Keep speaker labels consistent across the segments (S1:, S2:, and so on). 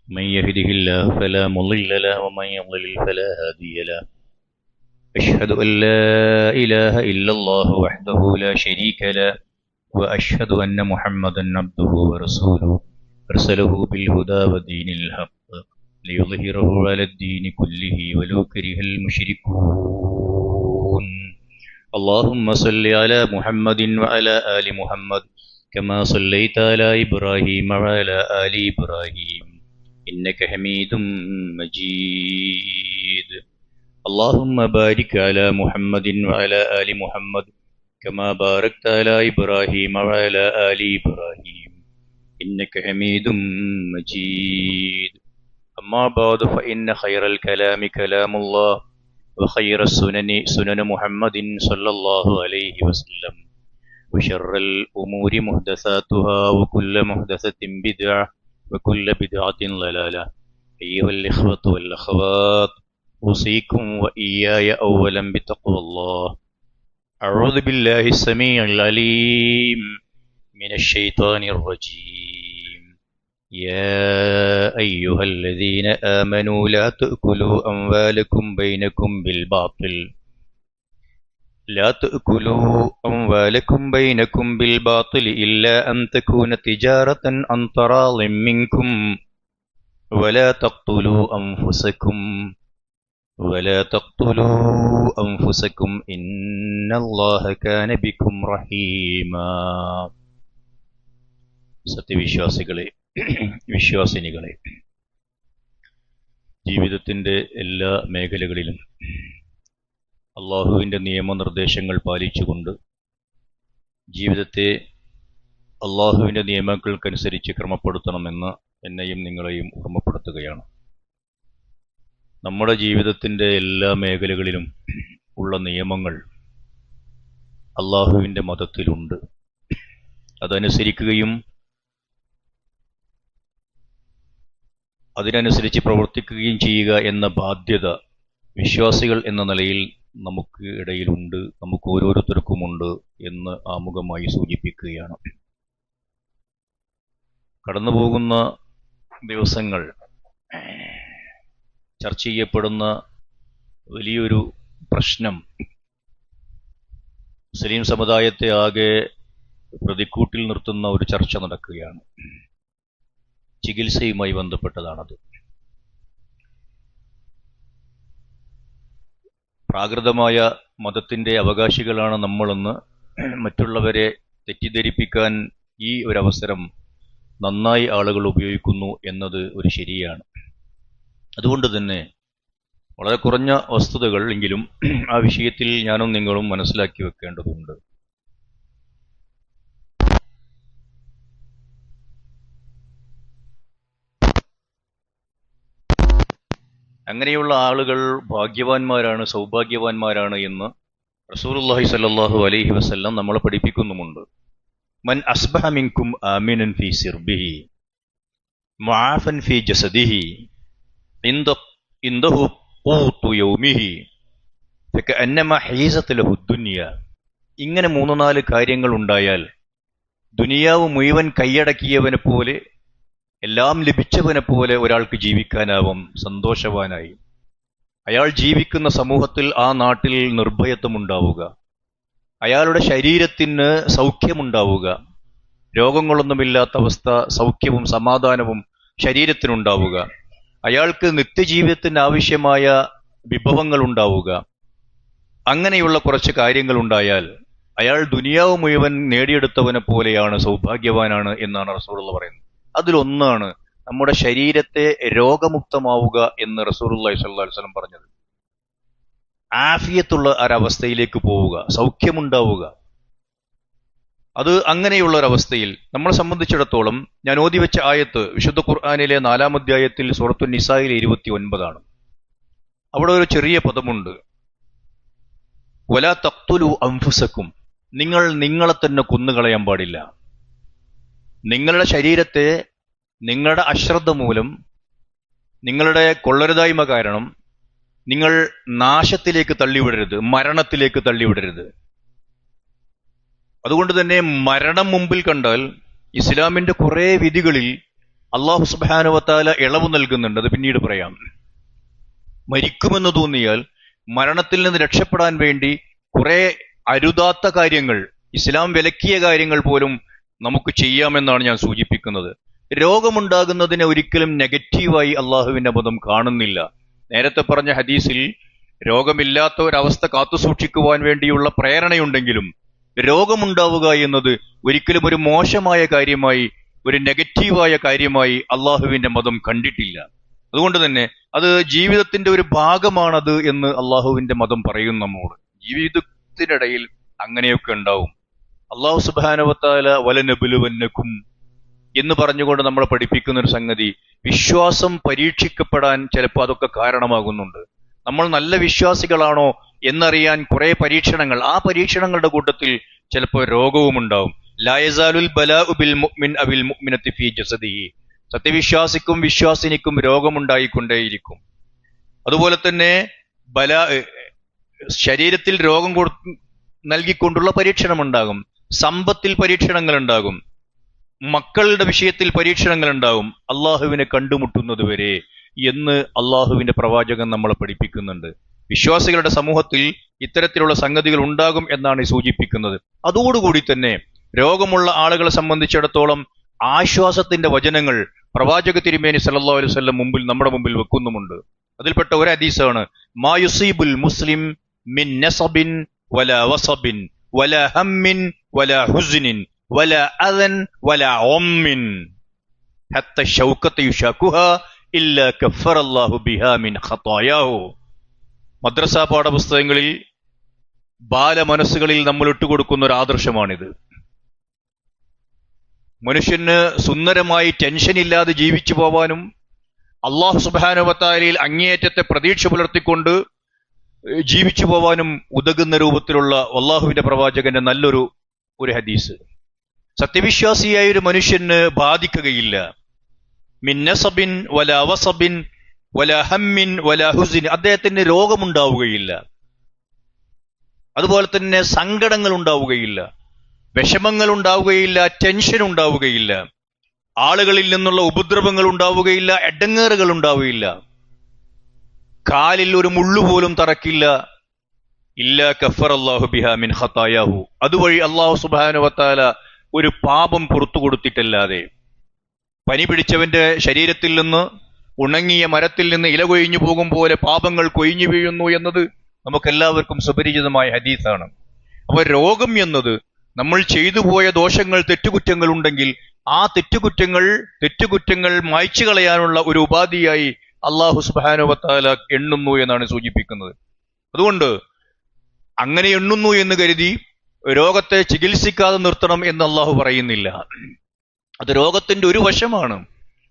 S1: من يهده الله فلا مضل له ومن يضلل فلا هادي له. أشهد أن لا إله إلا الله وحده لا شريك له وأشهد أن محمدا عبده ورسوله أرسله بالهدى ودين الحق ليظهره على الدين كله ولو كره المشركون. اللهم صل على محمد وعلى آل محمد كما صليت على إبراهيم وعلى آل إبراهيم إنك حميد مجيد. اللهم بارك على محمد وعلى آل محمد كما باركت على إبراهيم وعلى آل إبراهيم إنك حميد مجيد. أما بعد فإن خير الكلام كلام الله وخير السنن سنن محمد صلى الله عليه وسلم وشر الأمور محدثاتها وكل محدثة بدعة وكل بدعة ضلالة. أيها الإخوة والأخوات أوصيكم وإياي أولا بتقوى الله. أعوذ بالله السميع العليم من الشيطان الرجيم. يا أيها الذين آمنوا لا تأكلوا أموالكم بالباطل إلا أن تكون تجارة عن تراض منكم ولا تقتلوا أنفسكم إن الله كان بكم رحيما. സത്യവിശ്വാസികളെ, വിശ്വാസിനികളെ, ജീവിതത്തിൻ്റെ എല്ലാ മേഖലകളിലും അള്ളാഹുവിൻ്റെ നിയമനിർദ്ദേശങ്ങൾ പാലിച്ചുകൊണ്ട് ജീവിതത്തെ അള്ളാഹുവിൻ്റെ നിയമങ്ങൾക്കനുസരിച്ച് ക്രമപ്പെടുത്തണമെന്ന് എന്നെയും നിങ്ങളെയും ഓർമ്മപ്പെടുത്തുകയാണ്. നമ്മുടെ ജീവിതത്തിൻ്റെ എല്ലാ മേഖലകളിലും ഉള്ള നിയമങ്ങൾ അള്ളാഹുവിൻ്റെ മതത്തിലുണ്ട്. അതനുസരിക്കുകയും അതിനനുസരിച്ച് പ്രവർത്തിക്കുകയും ചെയ്യുക എന്ന ബാധ്യത വിശ്വാസികൾ എന്ന നിലയിൽ നമുക്ക് ഇടയിലുണ്ട്, നമുക്ക് ഓരോരുത്തർക്കുമുണ്ട് എന്ന് ആമുഖമായി സൂചിപ്പിക്കുകയാണ്. കടന്നുപോകുന്ന ദിവസങ്ങൾ ചർച്ച ചെയ്യപ്പെടുന്ന വലിയൊരു പ്രശ്നം മുസ്ലിം സമുദായത്തെ ആകെ പ്രതിക്കൂട്ടിൽ നിർത്തുന്ന ഒരു ചർച്ച നടക്കുകയാണ്. ചികിത്സയുമായി ബന്ധപ്പെട്ടതാണത്. പ്രാകൃതമായ മതത്തിൻ്റെ അവകാശികളാണ് നമ്മളെന്ന് മറ്റുള്ളവരെ തെറ്റിദ്ധരിപ്പിക്കാൻ ഈ ഒരവസരം നന്നായി ആളുകൾ ഉപയോഗിക്കുന്നു എന്നത് ഒരു ശരിയാണ്. അതുകൊണ്ട് തന്നെ വളരെ കുറഞ്ഞ വസ്തുതകൾ എങ്കിലും ആ വിഷയത്തിൽ ഞാനും നിങ്ങളും മനസ്സിലാക്കി വെക്കേണ്ടതുണ്ട്. അങ്ങനെയുള്ള ആളുകൾ ഭാഗ്യവാന്മാരാണ്, സൗഭാഗ്യവാന്മാരാണ് എന്ന് റസൂലുള്ളാഹി സ്വല്ലല്ലാഹു അലൈഹി വസല്ലം നമ്മളെ പഠിപ്പിക്കുന്നുമുണ്ട്. മൻ അസ്ബഹ മിൻകും ആമിനൻ ഫീ സിർബിഹി മുആഫൻ ഫീ ജസദിഹി ഇൻദഹു ഖൂതു യൗമിഹി ഫകഅന്നമ ഹീസത ലഹു ദുനിയ. ഇങ്ങനെ 3-4 കാര്യങ്ങൾ ഉണ്ടായാൽ ദുനിയാവ് മുഴുവൻ കൈയടക്കിയവനെ പോലെ, എല്ലാം ലഭിച്ചവനെ പോലെ ഒരാൾക്ക് ജീവിക്കാനാവും, സന്തോഷവാനായി. അയാൾ ജീവിക്കുന്ന സമൂഹത്തിൽ, ആ നാട്ടിൽ നിർഭയത്വമുണ്ടാവുക, അയാളുടെ ശരീരത്തിന് സൗഖ്യമുണ്ടാവുക, രോഗങ്ങളൊന്നുമില്ലാത്ത അവസ്ഥ, സൗഖ്യവും സമാധാനവും ശരീരത്തിനുണ്ടാവുക, അയാൾക്ക് നിത്യജീവിതത്തിന് ആവശ്യമായ വിഭവങ്ങൾ ഉണ്ടാവുക. അങ്ങനെയുള്ള കുറച്ച് കാര്യങ്ങൾ ഉണ്ടായാൽ അയാൾ ദുനിയാവ് മുഴുവൻ നേടിയെടുത്തവനെ പോലെയാണ്, സൗഭാഗ്യവാനാണ് എന്നാണ് റസൂലുള്ളാഹി പറയുന്നത്. അതിലൊന്നാണ് നമ്മുടെ ശരീരത്തെ രോഗമുക്തമാവുക എന്ന് റസൂലുള്ളാഹി സ്വല്ലല്ലാഹു അലൈഹി വസല്ലം പറഞ്ഞത്. ആഫിയത്തുള്ള ഒരവസ്ഥയിലേക്ക് പോവുക, സൗഖ്യമുണ്ടാവുക. അത് അങ്ങനെയുള്ള ഒരവസ്ഥയിൽ നമ്മളെ സംബന്ധിച്ചിടത്തോളം, ഞാൻ ഓതിവെച്ച ആയത്ത് വിശുദ്ധ ഖുർആനിലെ 4-ാം അധ്യായത്തിൽ സൂറത്തു നിസായിലെ 29 അവിടെ ഒരു ചെറിയ പദമുണ്ട്, വലാ തഖ്തുലു അൻഫുസക്കും. നിങ്ങൾ നിങ്ങളെ തന്നെ കൊന്നുകളയാൻ പാടില്ല. നിങ്ങളുടെ ശരീരത്തെ നിങ്ങളുടെ അശ്രദ്ധ മൂലം, നിങ്ങളുടെ കൊള്ളരുതായ്മ കാരണം നിങ്ങൾ നാശത്തിലേക്ക് തള്ളിവിടരുത്, മരണത്തിലേക്ക് തള്ളിവിടരുത്. അതുകൊണ്ട് തന്നെ മരണം മുമ്പിൽ കണ്ടാൽ ഇസ്ലാമിന്റെ കുറേ വിധികളിൽ അള്ളാഹു സുബ്ഹാനഹു വ തആല ഇളവ് നൽകുന്നുണ്ട്. അത് പിന്നീട് പറയാം. മരിക്കുമെന്ന് തോന്നിയാൽ മരണത്തിൽ നിന്ന് രക്ഷപ്പെടാൻ വേണ്ടി കുറെ അരുതാത്ത കാര്യങ്ങൾ, ഇസ്ലാം വിലക്കിയ കാര്യങ്ങൾ പോലും നമുക്ക് ചെയ്യാമെന്നാണ് ഞാൻ സൂചിപ്പിക്കുന്നത്. രോഗമുണ്ടാകുന്നതിനെ ഒരിക്കലും നെഗറ്റീവായി അള്ളാഹുവിന്റെ മതം കാണുന്നില്ല. നേരത്തെ പറഞ്ഞ ഹദീസിൽ രോഗമില്ലാത്ത ഒരവസ്ഥ കാത്തുസൂക്ഷിക്കുവാൻ വേണ്ടിയുള്ള പ്രേരണയുണ്ടെങ്കിലും രോഗമുണ്ടാവുക എന്നത് ഒരിക്കലും ഒരു മോശമായ കാര്യമായി, ഒരു നെഗറ്റീവായ കാര്യമായി അള്ളാഹുവിന്റെ മതം കണ്ടിട്ടില്ല. അതുകൊണ്ട് തന്നെ അത് ജീവിതത്തിന്റെ ഒരു ഭാഗമാണത് എന്ന് അള്ളാഹുവിന്റെ മതം പറയും നമ്മോട്. ജീവിതത്തിനിടയിൽ അങ്ങനെയൊക്കെ ഉണ്ടാവും. അള്ളാഹു സുബ്ഹാനഹു വ തആല വലനബ്ലുവന്നകും എന്ന് പറഞ്ഞുകൊണ്ട് നമ്മളെ പഠിപ്പിക്കുന്ന ഒരു സംഗതി, വിശ്വാസം പരീക്ഷിക്കപ്പെടാൻ ചിലപ്പോൾ അതൊക്കെ കാരണമാകുന്നുണ്ട്. നമ്മൾ നല്ല വിശ്വാസികളാണോ എന്നറിയാൻ കുറെ പരീക്ഷണങ്ങൾ, ആ പരീക്ഷണങ്ങളുടെ കൂട്ടത്തിൽ ചിലപ്പോൾ രോഗവും ഉണ്ടാവും. ലാ യസാലുൽ ബലാഉ ബിൽ മുഅ്മിൻ അവിൽ മുഅ്മിനത്തി ഫീ ജസദിഹി. സത്യവിശ്വാസിക്കും വിശ്വാസിനിക്കും രോഗമുണ്ടായിക്കൊണ്ടേയിരിക്കും. അതുപോലെ തന്നെ ശരീരത്തിൽ രോഗം നൽകിക്കൊണ്ടുള്ള പരീക്ഷണം ഉണ്ടാകും. സമ്പത്തിൽ പരീക്ഷണങ്ങൾ ഉണ്ടാകും. മക്കളുടെ വിഷയത്തിൽ പരീക്ഷണങ്ങൾ ഉണ്ടാകും. അള്ളാഹുവിനെ കണ്ടുമുട്ടുന്നത് വരെ എന്ന് അള്ളാഹുവിന്റെ പ്രവാചകൻ നമ്മളെ പഠിപ്പിക്കുന്നുണ്ട്. വിശ്വാസികളുടെ സമൂഹത്തിൽ ഇത്തരത്തിലുള്ള സംഗതികൾ ഉണ്ടാകും എന്നാണ് സൂചിപ്പിക്കുന്നത്. അതോടുകൂടി തന്നെ രോഗമുള്ള ആളുകളെ സംബന്ധിച്ചിടത്തോളം ആശ്വാസത്തിന്റെ വചനങ്ങൾ പ്രവാചക തിരുമേനി സല്ലല്ലാഹു അലൈഹി വസല്ലം നമ്മുടെ മുമ്പിൽ വെക്കുന്നുമുണ്ട്. അതിൽപ്പെട്ട ഒരു ഹദീസാണ്, മാ യുസീബുൽ മുസ്ലിം മിൻ നസബിൻ വലാ വസബിൻ വലാ ഹമ്മിൻ വലാ ഹുസ്നിൻ വലാ അദൻ വലാ ഉമ്മിൻ ഹത്ത ശൗകത യുശാകുഹാ ഇല്ലാ കഫറല്ലാഹു ബിഹാ മിൻ ഖതായാഹു. മദ്രസ പാഠപുസ്തകങ്ങളിൽ ബാലമനസ്സുകളിൽ നമ്മൾ ഇട്ടുകൊടുക്കുന്ന ഒരു ആദർശമാണിത്. മനുഷ്യന് സുന്ദരമായി ടെൻഷൻ ഇല്ലാതെ ജീവിച്ചു പോവാനും അള്ളാഹു സുബ്ഹാനഹു വ തആലയിൽ അങ്ങേയറ്റത്തെ പ്രതീക്ഷ പുലർത്തിക്കൊണ്ട് ജീവിച്ചു പോവാനും ഉതകുന്ന രൂപത്തിലുള്ള അള്ളാഹുവിന്റെ പ്രവാചകന്റെ നല്ലൊരു ഹദീസ്. സത്യവിശ്വാസിയായ ഒരു മനുഷ്യന് ബാധിക്കുകയില്ല. മിൻ നസബിൻ വലാ വസബിൻ വലാ ഹമ്മിൻ വലാ ഹുസ്ൻ, അദ്ദേഹത്തിന് രോഗമുണ്ടാവുകയില്ല. അതുപോലെ തന്നെ സങ്കടങ്ങൾ ഉണ്ടാവുകയില്ല, വിഷമങ്ങൾ ഉണ്ടാവുകയില്ല, ടെൻഷൻ ഉണ്ടാവുകയില്ല, ആളുകളിൽ നിന്നുള്ള ഉപദ്രവങ്ങൾ ഉണ്ടാവുകയില്ല, എടങ്ങേറുകൾ ഉണ്ടാവുകയില്ല, കാലിൽ ഒരു മുള്ളുപോലും തറക്കില്ല. ഇല്ലാ കഫറല്ലാഹു ബിഹാ മിൻ ഖതായാഹു, അതുവഴി അല്ലാഹു സുബ്ഹാനഹു വ തആല ഒരു പാപം പുറത്തു കൊടുത്തിട്ടല്ലാതെ. പനി പിടിച്ചവന്റെ ശരീരത്തിൽ നിന്ന്, ഉണങ്ങിയ മരത്തിൽ നിന്ന് ഇല കൊഴിഞ്ഞു പോകും പോലെ പാപങ്ങൾ കൊഴിഞ്ഞു വീഴുന്നു എന്നത് നമുക്കെല്ലാവർക്കും സുപരിചിതമായ ഹദീസാണ്. അപ്പോൾ രോഗം എന്നത് നമ്മൾ ചെയ്തു പോയ ദോഷങ്ങൾ, തെറ്റുകുറ്റങ്ങൾ ഉണ്ടെങ്കിൽ ആ തെറ്റുകുറ്റങ്ങൾ മായ്ച്ചു കളയാനുള്ള ഒരു ഉപാധിയായി അല്ലാഹു സുബ്ഹാനഹു വ തആല എണ്ണുന്നു എന്നാണ് സൂചിപ്പിക്കുന്നത്. അതുകൊണ്ട് അങ്ങനെ എണ്ണുന്നു എന്ന് കരുതി രോഗത്തെ ചികിത്സിക്കാതെ നിർത്തണം എന്ന് അള്ളാഹു പറയുന്നില്ല. അത് രോഗത്തിന്റെ ഒരു വശമാണ്.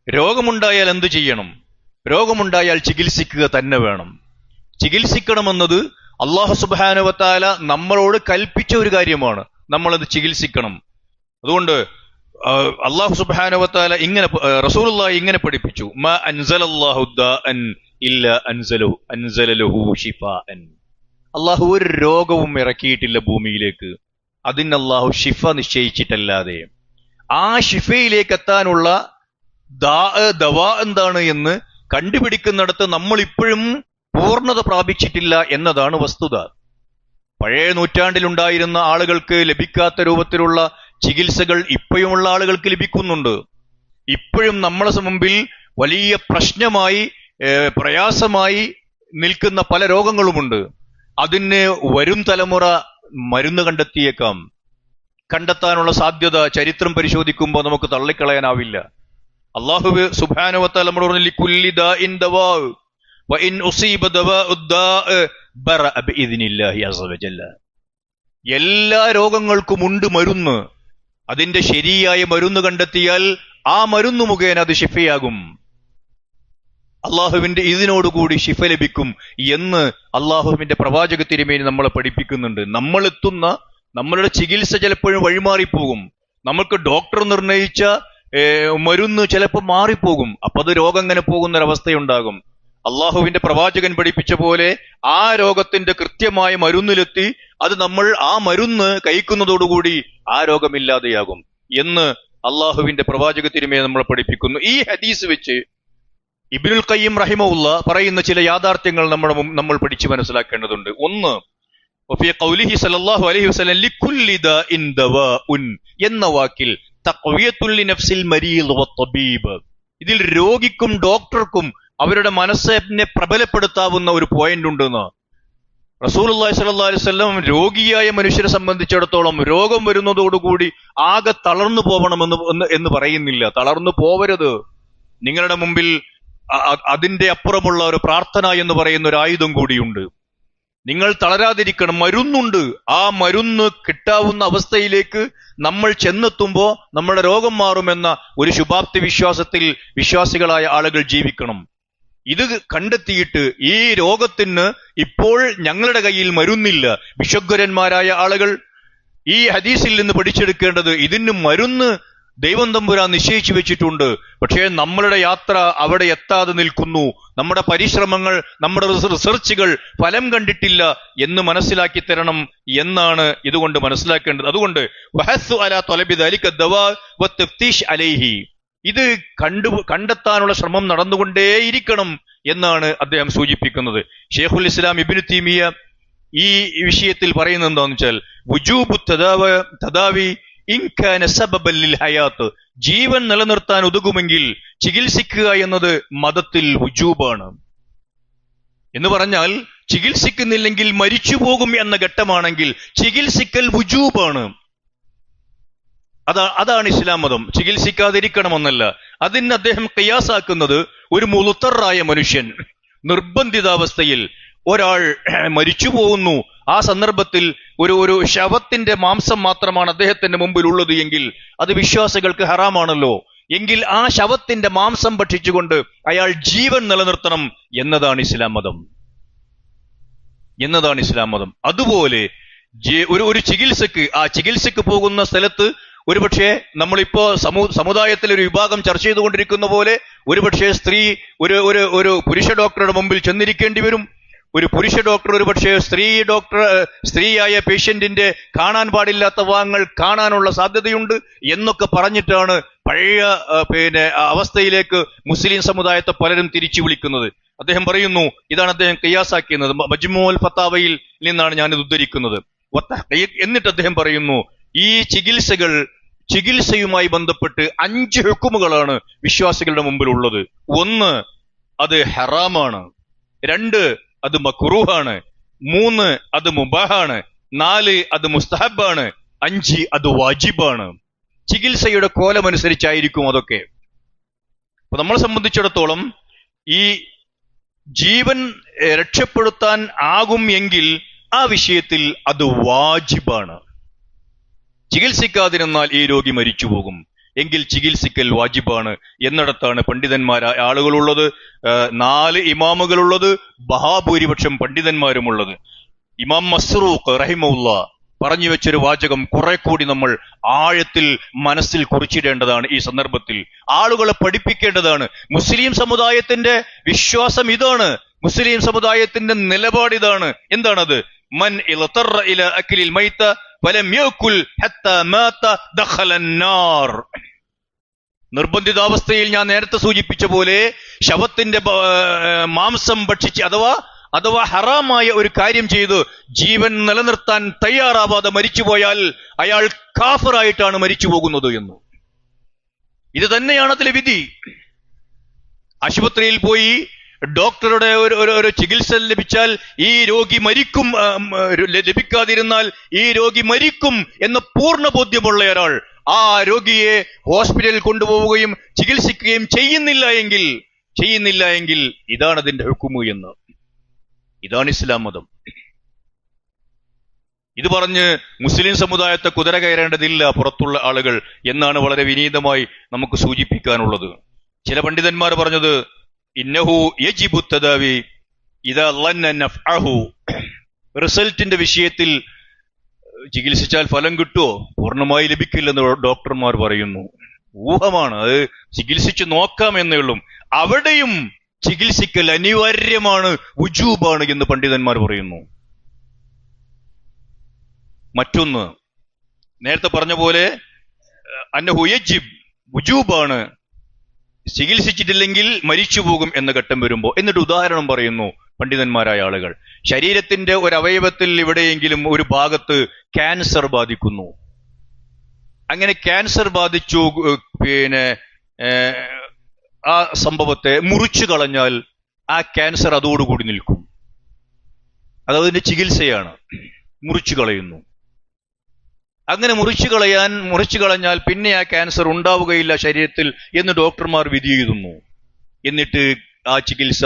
S1: രോഗമുണ്ടായാൽ എന്ത് ചെയ്യണം? രോഗമുണ്ടായാൽ ചികിത്സിക്കുക തന്നെ വേണം. ചികിത്സിക്കണമെന്നത് അല്ലാഹു സുബ്ഹാനഹു വ തആല നമ്മളോട് കൽപ്പിച്ച ഒരു കാര്യമാണ്. നമ്മളത് ചികിത്സിക്കണം. അതുകൊണ്ട് അല്ലാഹു സുബ്ഹാനഹു വ തആല റസൂലുള്ളാഹി ഇങ്ങനെ പഠിപ്പിച്ചു, മാ അൻസലല്ലാഹു ദാഅൻ ഇല്ലാ അൻസലലഹു ശിഫാഅൻ. അള്ളാഹു ഒരു രോഗവും ഇറക്കിയിട്ടില്ല ഭൂമിയിലേക്ക്, അതിന് അള്ളാഹു ഷിഫ നിശ്ചയിച്ചിട്ടല്ലാതെ. ആ ഷിഫയിലേക്ക് എത്താനുള്ള ദവാ എന്താണ് എന്ന് കണ്ടുപിടിക്കുന്നിടത്ത് നമ്മൾ ഇപ്പോഴും പൂർണ്ണത പ്രാപിച്ചിട്ടില്ല എന്നതാണ് വസ്തുത. പഴയ നൂറ്റാണ്ടിലുണ്ടായിരുന്ന ആളുകൾക്ക് ലഭിക്കാത്ത രൂപത്തിലുള്ള ചികിത്സകൾ ഇപ്പോഴുമുള്ള ആളുകൾക്ക് ലഭിക്കുന്നുണ്ട്. ഇപ്പോഴും നമ്മളെ മുമ്പിൽ വലിയ പ്രശ്നമായി, പ്രയാസമായി നിൽക്കുന്ന പല രോഗങ്ങളുമുണ്ട്. അതിന് വരും തലമുറ മരുന്ന് കണ്ടെത്താനുള്ള സാധ്യത ചരിത്രം പരിശോധിക്കുമ്പോൾ നമുക്ക് തള്ളിക്കളയാനാവില്ല. അല്ലാഹു സുബ്ഹാനഹു വ തആല നമ്മളോട് ലികുല്ലി ദാഇൻ ദവാ വഇൻ ഉസീബ ദവാഉദ് ദാഅ ബറഅ ബിഇദ്നില്ലാഹി അസ്സ വജല്ല. എല്ലാ രോഗങ്ങൾക്കും ഉണ്ട് മരുന്ന്. അതിന്റെ ശരിയായ മരുന്ന് കണ്ടെത്തിയാൽ ആ മരുന്ന് മുഖേന അത് ശിഫയാകും. അള്ളാഹുവിന്റെ ഇതിനോടുകൂടി ശിഫ ലഭിക്കും എന്ന് അള്ളാഹുവിന്റെ പ്രവാചക തിരുമേനി നമ്മളെ പഠിപ്പിക്കുന്നുണ്ട്. നമ്മളുടെ ചികിത്സ ചിലപ്പോഴും വഴിമാറിപ്പോകും. നമുക്ക് ഡോക്ടർ നിർണയിച്ച മരുന്ന് ചിലപ്പോൾ മാറിപ്പോകും. അപ്പൊ അത് രോഗം അങ്ങനെ പോകുന്നൊരവസ്ഥയുണ്ടാകും. അള്ളാഹുവിന്റെ പ്രവാചകൻ പഠിപ്പിച്ച പോലെ ആ രോഗത്തിന്റെ കൃത്യമായ മരുന്നിലെത്തി അത് നമ്മൾ ആ മരുന്ന് കഴിക്കുന്നതോടുകൂടി ആ രോഗമില്ലാതെയാകും എന്ന് അള്ളാഹുവിന്റെ പ്രവാചക തിരുമേനി നമ്മളെ പഠിപ്പിക്കുന്നു. ഈ ഹദീസ് വെച്ച് ഇബ്നുൽ ഖയ്യിം റഹിമഹുല്ല പറയുന്ന ചില യാഥാർത്ഥ്യങ്ങൾ നമ്മൾ പഠിച്ചു മനസ്സിലാക്കേണ്ടതുണ്ട്. ഒന്ന്, വഫീ ഖൗലിഹി സല്ലല്ലാഹു അലൈഹി വസല്ലം ലികുല്ലി ദാഇൻ ദവാഉൻ എന്ന വാക്കിൽ തഖ്വിയത്തുൽ ലിനഫ്സിൽ മരീദ് വത്തബീബ്, ഇതിൽ രോഗിക്കും ഡോക്ടർക്കും അവരുടെ മനസ്സിനെ പ്രബലപ്പെടുത്താവുന്ന ഒരു പോയിന്റ് ഉണ്ടെന്ന് റസൂലുള്ളാഹി സ്വല്ലല്ലാഹു അലൈഹി വസല്ലം രോഗിയായ മനുഷ്യരെ സംബന്ധിച്ചിടത്തോളം രോഗം വരുന്നതോടുകൂടി ആകെ തളർന്നു പോകണമെന്ന് പറയുന്നില്ല. തളർന്നു പോവരുത്. നിങ്ങളുടെ മുമ്പിൽ അതിന്റെ അപ്പുറമുള്ള ഒരു പ്രാർത്ഥന എന്ന് പറയുന്ന ഒരു ആയുധം കൂടിയുണ്ട്. നിങ്ങൾ തളരാതിരിക്കണം. മരുന്നുണ്ട്. ആ മരുന്ന് കിട്ടാവുന്ന അവസ്ഥയിലേക്ക് നമ്മൾ ചെന്നെത്തുമ്പോൾ നമ്മുടെ രോഗം മാറുമെന്ന ഒരു ശുഭാപ്തി വിശ്വാസത്തിൽ വിശ്വാസികളായ ആളുകൾ ജീവിക്കണം. ഇത് കണ്ടെത്തിയിട്ട് ഈ രോഗത്തിന് ഇപ്പോൾ ഞങ്ങളുടെ കയ്യിൽ മരുന്നില്ല. വിശ്വഗ്വരന്മാരായ ആളുകൾ ഈ ഹദീസിൽ നിന്ന് പഠിച്ചെടുക്കേണ്ടത് ഇതിന് മരുന്ന് ദൈവം തമ്പുരാൻ നിശ്ചയിച്ചു വെച്ചിട്ടുണ്ട്. പക്ഷേ നമ്മളുടെ യാത്ര അവിടെ എത്താതെ നിൽക്കുന്നു. നമ്മുടെ പരിശ്രമങ്ങൾ, നമ്മുടെ റിസർച്ചുകൾ ഫലം കണ്ടിട്ടില്ല എന്ന് മനസ്സിലാക്കി തരണം എന്നാണ് ഇതുകൊണ്ട് മനസ്സിലാക്കേണ്ടത്. അതുകൊണ്ട് വഹസ്സു അലാ ത്വലബി ദാലിക ദവാ വതഫ്തീഷ് അലൈഹി, ഇത് കണ്ടെത്താനുള്ള ശ്രമം നടന്നുകൊണ്ടേയിരിക്കണം എന്നാണ് അദ്ദേഹം സൂചിപ്പിക്കുന്നത്. ഷെയ്ഖുൽ ഇസ്ലാം ഇബ്നു തൈമിയ്യ ഈ വിഷയത്തിൽ പറയുന്നത് എന്താണെന്ന് വെച്ചാൽ വുജൂബു തദാവി ഇൻ കാന സബബൻ ലിൽ ഹയാത്ത്, ജീവൻ നിലനിർത്താൻ ഉതകുമെങ്കിൽ ചികിത്സിക്കുക എന്നത് മതത്തിൽ വുജൂബാണ്. എന്ന് പറഞ്ഞാൽ ചികിത്സിക്കുന്നില്ലെങ്കിൽ മരിച്ചു പോകും എന്ന ഘട്ടമാണെങ്കിൽ ചികിത്സിക്കൽ വുജൂബാണ്. അതാണ് ഇസ്ലാം മതം. ചികിത്സിക്കാതിരിക്കണമെന്നല്ല. അതിന് അദ്ദേഹം ഖിയാസാക്കുന്നത് ഒരു മുളുത്തറായ മനുഷ്യൻ നിർബന്ധിതാവസ്ഥയിൽ ഒരാൾ മരിച്ചു പോകുന്നു. ആ സന്ദർഭത്തിൽ ഒരു ശവത്തിന്റെ മാംസം മാത്രമാണ് അദ്ദേഹത്തിന്റെ മുമ്പിൽ ഉള്ളത് എങ്കിൽ അത് വിശ്വാസികൾക്ക് ഹറാമാണല്ലോ. എങ്കിൽ ആ ശവത്തിന്റെ മാംസം ഭക്ഷിച്ചുകൊണ്ട് അയാൾ ജീവൻ നിലനിർത്തണം എന്നതാണ് ഇസ്ലാം മതം. അതുപോലെ ഒരു ചികിത്സക്ക് പോകുന്ന സ്ഥലത്ത് ഒരുപക്ഷെ നമ്മളിപ്പോ സമുദായത്തിൽ ഒരു വിഭാഗം ചർച്ച ചെയ്തുകൊണ്ടിരിക്കുന്ന പോലെ ഒരുപക്ഷെ ഒരു പുരുഷ ഡോക്ടറുടെ മുമ്പിൽ ചെന്നിരിക്കേണ്ടി വരും. ഒരു പുരുഷ ഡോക്ടർ ഒരുപക്ഷെ സ്ത്രീയായ പേഷ്യന്റിന്റെ കാണാൻ പാടില്ലാത്ത ഭാഗങ്ങൾ കാണാനുള്ള സാധ്യതയുണ്ട് എന്നൊക്കെ പറഞ്ഞിട്ടാണ് പഴയ അവസ്ഥയിലേക്ക് മുസ്ലിം സമുദായത്തെ പലരും തിരിച്ചു വിളിക്കുന്നത്. അദ്ദേഹം പറയുന്നു, ഇതാണ് അദ്ദേഹം ഖിയാസാക്കിയത്, മജ്മൂഉൽ ഫത്താവയിൽ നിന്നാണ് ഞാനിത് ഉദ്ധരിക്കുന്നത്. എന്നിട്ട് അദ്ദേഹം പറയുന്നു, ഈ ചികിത്സയുമായി ബന്ധപ്പെട്ട് 5 ഹുക്കുമുകളാണ് വിശ്വാസികളുടെ മുമ്പിൽ ഉള്ളത്. 1, അത് ഹറാമാണ്. 2, അത് മക്റൂഹാണ്. 3, അത് മുബാഹാണ്. 4, അത് മുസ്തഹബാണ്. 5, അത് വാജിബാണ്. ചികിത്സയുടെ കോലമനുസരിച്ചായിരിക്കും അതൊക്കെ. അപ്പൊ നമ്മളെ സംബന്ധിച്ചിടത്തോളം ഈ ജീവൻ രക്ഷപ്പെടുത്താൻ ആകും എങ്കിൽ ആ വിഷയത്തിൽ അത് വാജിബാണ്. ചികിത്സിക്കാതിരുന്നാൽ ഈ രോഗി മരിച്ചു പോകും എങ്കിൽ ചികിത്സിക്കൽ വാജിബാണ് എന്നിടത്താണ് പണ്ഡിതന്മാരായ ആളുകളുള്ളത്. 4 ഇമാമുകളുള്ളത്, മഹാഭൂരിപക്ഷം പണ്ഡിതന്മാരുമുള്ളത്. ഇമാം മസ്റൂഖ് റഹിമഹുല്ലാ പറഞ്ഞു വെച്ചൊരു വാചകം കുറെ കൂടി നമ്മൾ ആഴത്തിൽ മനസ്സിൽ കുറിച്ചിടേണ്ടതാണ്. ഈ സന്ദർഭത്തിൽ ആളുകളെ പഠിപ്പിക്കേണ്ടതാണ്. മുസ്ലിം സമുദായത്തിന്റെ വിശ്വാസം ഇതാണ്. മുസ്ലിം സമുദായത്തിന്റെ നിലപാട് ഇതാണ്. എന്താണത്? മൻ ഇളതറ ഇല അക്ലിൽ മൈത ഫലം യഅകുൽ ഹത്താ മാത ദഖല അന്നാർ. നിർബന്ധിതാവസ്ഥയിൽ ഞാൻ നേരത്തെ സൂചിപ്പിച്ച പോലെ ശവത്തിന്റെ മാംസം ഭക്ഷിച്ച് അഥവാ ഹറാമായ ഒരു കാര്യം ചെയ്ത് ജീവൻ നിലനിർത്താൻ തയ്യാറാവാതെ മരിച്ചുപോയാൽ അയാൾ കാഫിറായിട്ടാണ് മരിച്ചു പോകുന്നത് എന്ന്. ഇത് തന്നെയാണ് അതിലെ വിധി. ആശുപത്രിയിൽ പോയി ഡോക്ടറുടെ ഒരു ചികിത്സ ലഭിച്ചാൽ ഈ രോഗി മരിക്കും, ലഭിക്കാതിരുന്നാൽ ഈ രോഗി മരിക്കും എന്ന പൂർണ്ണ ബോധ്യമുള്ള ഒരാൾ ആ രോഗിയെ ഹോസ്പിറ്റലിൽ കൊണ്ടുപോവുകയും ചികിത്സിക്കുകയും ചെയ്യുന്നില്ല എങ്കിൽ ഇതാണ് അതിന്റെ ഹുക്കുമ് എന്ന്. ഇതാണ് ഇസ്ലാം മതം. ഇത് പറഞ്ഞ് മുസ്ലിം സമുദായത്തെ കുതിര കയറേണ്ടതില്ല പുറത്തുള്ള ആളുകൾ എന്നാണ് വളരെ വിനീതമായി നമുക്ക് സൂചിപ്പിക്കാനുള്ളത്. ചില പണ്ഡിതന്മാർ പറഞ്ഞത് ഇന്നഹു യജിബു തദാവി ഇദാ ലന്ന നഫ്അഹു, റിസൾട്ടിന്റെ വിഷയത്തിൽ ചികിത്സിച്ചാൽ ഫലം കിട്ടുമോ? പൂർണ്ണമായി ലഭിക്കില്ലെന്ന് ഡോക്ടർമാർ പറയുന്നു. ഊഹമാണ്, അത് ചികിത്സിച്ച് നോക്കാമെന്നേ ഉള്ളൂ. അവിടെയും ചികിത്സിക്കൽ അനിവാര്യമാണ്, വുജൂബാണ് എന്ന് പണ്ഡിതന്മാർ പറയുന്നു. മറ്റൊന്ന് നേരത്തെ പറഞ്ഞ പോലെ അന്നഹു യജിബ് വുജൂബാണ്, ചികിത്സിച്ചിട്ടില്ലെങ്കിൽ മരിച്ചു പോകും എന്ന ഘട്ടം വരുമ്പോൾ. എന്നിട്ട് ഉദാഹരണം പറയുന്നു പണ്ഡിതന്മാരായ ആളുകൾ. ശരീരത്തിന്റെ ഒരു അവയവത്തിൽ എവിടെയെങ്കിലും ഒരു ഭാഗത്ത് ക്യാൻസർ ബാധിക്കുന്നു. അങ്ങനെ ക്യാൻസർ ബാധിച്ചു, ആ സംഭവത്തെ മുറിച്ചു കളഞ്ഞാൽ ആ ക്യാൻസർ അതോടുകൂടി നിൽക്കും. അതതിന്റെ ചികിത്സയാണ്. മുറിച്ചു കളയുന്നു. അങ്ങനെ മുറിച്ചു കളഞ്ഞാൽ പിന്നെ ആ ക്യാൻസർ ഉണ്ടാവുകയില്ല ശരീരത്തിൽ എന്ന് ഡോക്ടർമാർ വിധി എഴുതുന്നു. എന്നിട്ട് ആ ചികിത്സ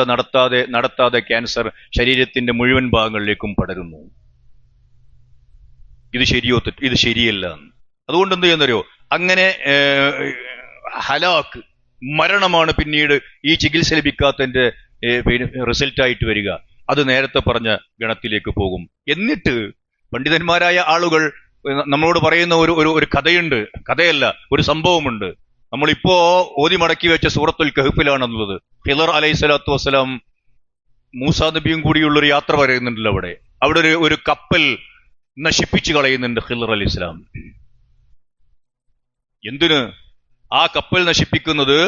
S1: നടത്താതെ ക്യാൻസർ ശരീരത്തിന്റെ മുഴുവൻ ഭാഗങ്ങളിലേക്കും പടരുന്നു. ഇത് ശരിയല്ല. അതുകൊണ്ട് എന്ത് ചെയ്യുന്നറിയോ, അങ്ങനെ ഹലാക്ക്, മരണമാണ് പിന്നീട് ഈ ചികിത്സ ലഭിക്കാത്തതിന്റെ റിസൾട്ടായിട്ട് വരിക. അത് നേരത്തെ പറഞ്ഞ ഗണത്തിലേക്ക് പോകും. എന്നിട്ട് പണ്ഡിതന്മാരായ ആളുകൾ നമ്മളോട് പറയുന്ന ഒരു കഥയുണ്ട്. കഥയല്ല, ഒരു സംഭവമുണ്ട്. നമ്മളിപ്പോ ഓതി മടക്കി വെച്ച സൂറത്തുൽ കഹ്ഫിലാണെന്നുള്ളത്. ഖിളർ അലൈഹി സ്വലാത്തു വസ്സലാം മൂസാ നബിയും കൂടിയുള്ളൊരു യാത്ര പറയുന്നുണ്ടല്ലോ. അവിടെ ഒരു കപ്പൽ നശിപ്പിച്ചു കളയുന്നുണ്ട് ഖിളർ അലൈഹി സ്വലാം. എന്തിന്? ആ കപ്പൽ നശിപ്പിക്കുന്നത്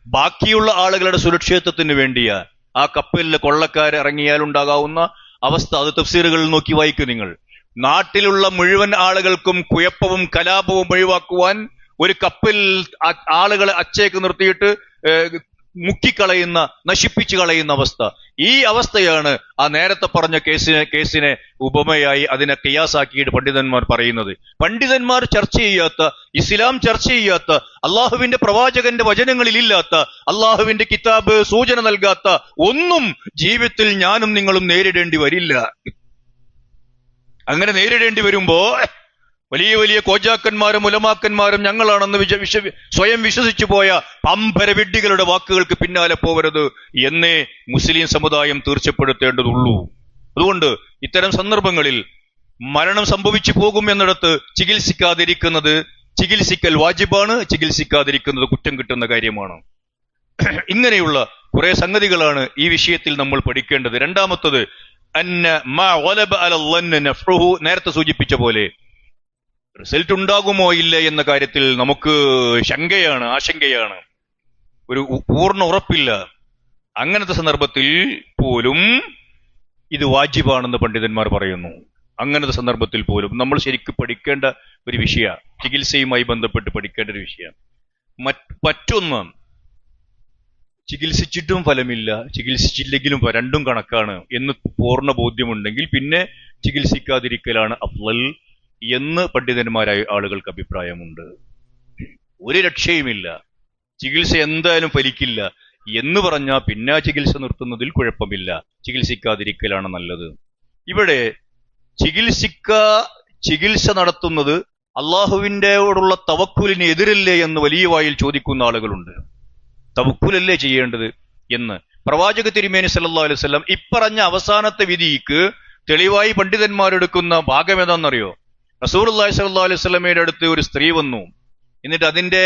S1: ബാക്കിയുള്ള ആളുകളുടെ സുരക്ഷിതത്വത്തിന് വേണ്ടിയാ. ആ കപ്പലിലെ കൊള്ളക്കാർ ഇറങ്ങിയാൽ ഉണ്ടാകാവുന്ന അവസ്ഥ അത് തഫ്സീറുകളിൽ നോക്കി വായിക്കും നിങ്ങൾ. നാട്ടിലുള്ള മുഴുവൻ ആളുകൾക്കും കുഴപ്പവും കലാപവും ഒഴിവാക്കുവാൻ ഒരു കപ്പൽ ആളുകളെ അച്ചേക്ക് നിർത്തിയിട്ട് മുക്കിക്കളയുന്ന, നശിപ്പിച്ചു കളയുന്ന അവസ്ഥ. ഈ അവസ്ഥയാണ് ആ നേരത്തെ പറഞ്ഞ കേസിനെ ഉപമയായി അതിനെ ഖിയാസാക്കിയിട്ട് പണ്ഡിതന്മാർ പറയുന്നത്. പണ്ഡിതന്മാർ ചർച്ച ചെയ്യാത്ത, ഇസ്ലാം ചർച്ച ചെയ്യാത്ത, അള്ളാഹുവിന്റെ പ്രവാചകന്റെ വചനങ്ങളിൽ ഇല്ലാത്ത, അള്ളാഹുവിന്റെ കിതാബ് സൂചന നൽകാത്ത ഒന്നും ജീവിതത്തിൽ ഞാനും നിങ്ങളും നേരിടേണ്ടി വരില്ല. അങ്ങനെ നേരിടേണ്ടി വരുമ്പോ വലിയ വലിയ കോജാക്കന്മാരും ഉലമാക്കന്മാരും ഞങ്ങളാണെന്ന് സ്വയം വിശ്വസിച്ചു പോയ പമ്പരവിഡ്ഢികളുടെ വാക്കുകൾക്ക് പിന്നാലെ പോവരുത് എന്നേ മുസ്ലിം സമുദായം തീർച്ചപ്പെടുത്തേണ്ടതുള്ളൂ. അതുകൊണ്ട് ഇത്തരം സന്ദർഭങ്ങളിൽ മരണം സംഭവിച്ചു പോകും എന്നിടത്ത് ചികിത്സിക്കൽ വാജിബാണ്, ചികിത്സിക്കാതിരിക്കുന്നത് കുറ്റം കിട്ടുന്ന കാര്യമാണ്. ഇങ്ങനെയുള്ള കുറെ സംഗതികളാണ് ഈ വിഷയത്തിൽ നമ്മൾ പഠിക്കേണ്ടത്. രണ്ടാമത്തത് നേരത്തെ സൂചിപ്പിച്ച പോലെ റിസൾട്ട് ഉണ്ടാകുമോ ഇല്ല എന്ന കാര്യത്തിൽ നമുക്ക് ആശങ്കയാണ്, ഒരു പൂർണ്ണ ഉറപ്പില്ല. അങ്ങനത്തെ സന്ദർഭത്തിൽ പോലും ഇത് വാജിബാണെന്ന് പണ്ഡിതന്മാർ പറയുന്നു. അങ്ങനത്തെ സന്ദർഭത്തിൽ പോലും നമ്മൾ ശരിക്കും പഠിക്കേണ്ട ഒരു വിഷയമാണ്, ചികിത്സയുമായി ബന്ധപ്പെട്ട് പഠിക്കേണ്ട ഒരു വിഷയമാണ്. മറ്റൊന്ന്, ചികിത്സിച്ചിട്ടും ഫലമില്ല, ചികിത്സിച്ചില്ലെങ്കിലും രണ്ടും കണക്കാണ് എന്ന് പൂർണ്ണ ബോധ്യമുണ്ടെങ്കിൽ പിന്നെ ചികിത്സിക്കാതിരിക്കലാണ് അഫ്ളൽ എന്ന് പണ്ഡിതന്മാരായ ആളുകൾക്ക് അഭിപ്രായമുണ്ട്. ഒരു രക്ഷയുമില്ല, ചികിത്സ എന്തായാലും ഫലിക്കില്ല എന്ന് പറഞ്ഞാൽ പിന്നെ ചികിത്സ നിർത്തുന്നതിൽ കുഴപ്പമില്ല, ചികിത്സിക്കാതിരിക്കലാണ് നല്ലത്. ഇവിടെ ചികിത്സ നടത്തുന്നത് അള്ളാഹുവിൻ്റെയോടുള്ള തവക്കുലിന് എതിരല്ലേ എന്ന് വലിയ വായിൽ ചോദിക്കുന്ന ആളുകളുണ്ട്. തവക്കുലല്ലേ ചെയ്യേണ്ടത് എന്ന് പ്രവാചക തിരുമേനി സല്ലല്ലാഹു അലൈഹി വസല്ലം ഇപ്പറഞ്ഞ അവസാനത്തെ വിധിക്ക് തെളിവായി പണ്ഡിതന്മാരെടുക്കുന്ന ഭാഗം ഏതാണെന്നറിയോ? റസൂലുള്ളാഹി സ്വല്ലല്ലാഹു അലൈഹി വസല്ലമയുടെ അടുത്ത് ഒരു സ്ത്രീ വന്നു. എന്നിട്ട് അതിന്റെ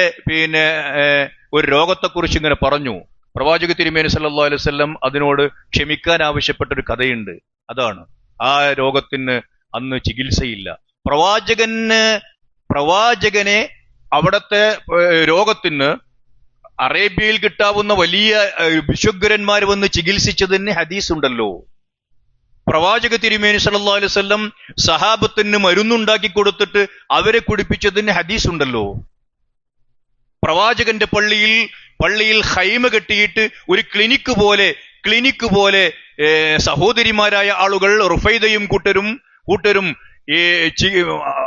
S1: ഒരു രോഗത്തെക്കുറിച്ച് ഇങ്ങനെ പറഞ്ഞു. പ്രവാചക തിരുമേനി സല്ലല്ലാഹു അലൈഹി വസല്ലം അതിനോട് ക്ഷമിക്കാൻ ആവശ്യപ്പെട്ട ഒരു കഥയുണ്ട്. അതാണ്, ആ രോഗത്തിന് അന്ന് ചികിത്സയില്ല. പ്രവാചകനെ അവിടത്തെ രോഗത്തിന് അറേബ്യയിൽ കിട്ടാവുന്ന വലിയ വിശുദ്ധരന്മാർ വന്ന് ചികിത്സിച്ചതിന് ഹദീസ് ഉണ്ടല്ലോ. പ്രവാചക തിരുമേനി സല്ലല്ലാഹു അലൈഹി വസല്ലം സഹാബത്തിന് മരുന്നുണ്ടാക്കി കൊടുത്തിട്ട് അവരെ കുടിപ്പിച്ചതിന് ഹദീസ് ഉണ്ടല്ലോ. പ്രവാചകന്റെ പള്ളിയിൽ ഖൈമ കെട്ടിയിട്ട് ഒരു ക്ലിനിക്ക് പോലെ സഹോദരിമാരായ ആളുകൾ റുഫൈദയും കൂട്ടരും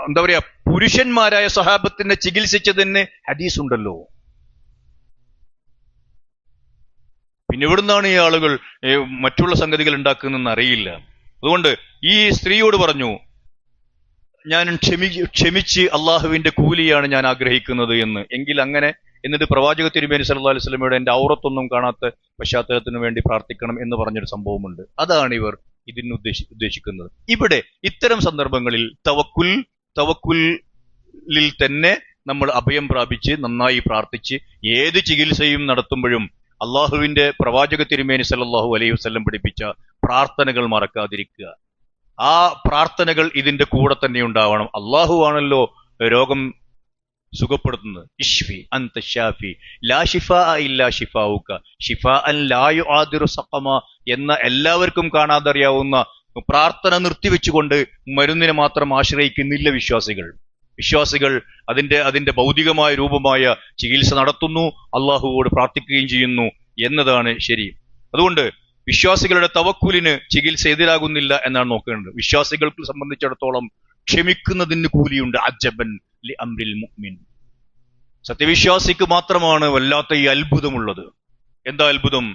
S1: എന്താ പറയാ പുരുഷന്മാരായ സഹാബത്തിനെ ചികിത്സിച്ചതിന് ഹദീസ് ഉണ്ടല്ലോ. പിന്നെ എവിടുന്നാണ് ഈ ആളുകൾ മറ്റുള്ള സംഗതികൾ ഉണ്ടാക്കുന്നതെന്ന് അറിയില്ല. അതുകൊണ്ട് ഈ സ്ത്രീയോട് പറഞ്ഞു, ഞാൻ ക്ഷമിച്ച് അള്ളാഹുവിന്റെ കൂലിയാണ് ഞാൻ ആഗ്രഹിക്കുന്നത് എന്ന്. എങ്കിൽ അങ്ങനെ എന്നിട്ട് പ്രവാചക തിരുമേനി സല്ലല്ലാഹു അലൈഹി വസല്ലമയുടെ എന്റെ ഔറത്തൊന്നും കാണാത്ത പശ്ചാത്തലത്തിന് വേണ്ടി പ്രാർത്ഥിക്കണം എന്ന് പറഞ്ഞൊരു സംഭവമുണ്ട്. അതാണ് ഇവർ ഇതിന് ഉദ്ദേശിക്കുന്നത്. ഇവിടെ ഇത്തരം സന്ദർഭങ്ങളിൽ തവക്കുലിൽ തന്നെ നമ്മൾ അഭയം പ്രാപിച്ച് നന്നായി പ്രാർത്ഥിച്ച് ഏത് ചികിത്സയും നടത്തുമ്പോഴും അള്ളാഹുവിന്റെ പ്രവാചക തിരുമേനി സല്ലല്ലാഹു അലൈഹി വസല്ലം പഠിപ്പിച്ച പ്രാർത്ഥനകൾ മറക്കാതിരിക്കുക. ആ പ്രാർത്ഥനകൾ ഇതിന്റെ കൂടെ തന്നെ ഉണ്ടാവണം. അള്ളാഹു ആണല്ലോ രോഗം സുഖപ്പെടുത്തുന്നത്. ഇഷ്ഫി അന്ത ഷാഫി ലാ ഷിഫാ ഇല്ലാ ഷിഫാവുക ഷിഫാഅൻ ലാ യുആദിറു സഖമ എന്ന എല്ലാവർക്കും കാണാതറിയാവുന്ന പ്രാർത്ഥന നിർത്തിവെച്ചുകൊണ്ട് മരുന്നിനെ മാത്രം ആശ്രയിക്കുന്നില്ല വിശ്വാസികൾ അതിന്റെ ഭൗതികമായ രൂപമായ ചികിത്സ നടത്തുന്നു, അള്ളാഹുവോട് പ്രാർത്ഥിക്കുകയും ചെയ്യുന്നു എന്നതാണ് ശരി. അതുകൊണ്ട് വിശ്വാസികളുടെ തവക്കുലിന് ചികിത്സ എതിരാകുന്നില്ല എന്നാണ് നോക്കേണ്ടത്. വിശ്വാസികൾക്ക് സംബന്ധിച്ചിടത്തോളം ക്ഷമിക്കുന്നതിന് കൂലിയുണ്ട്. അജബൻ ലി അംരിൽ മുഅ്മിൻ. സത്യവിശ്വാസിക്ക് മാത്രമാണ് വല്ലാത്ത ഈ അത്ഭുതമുള്ളത്. എന്താ അത്ഭുതം?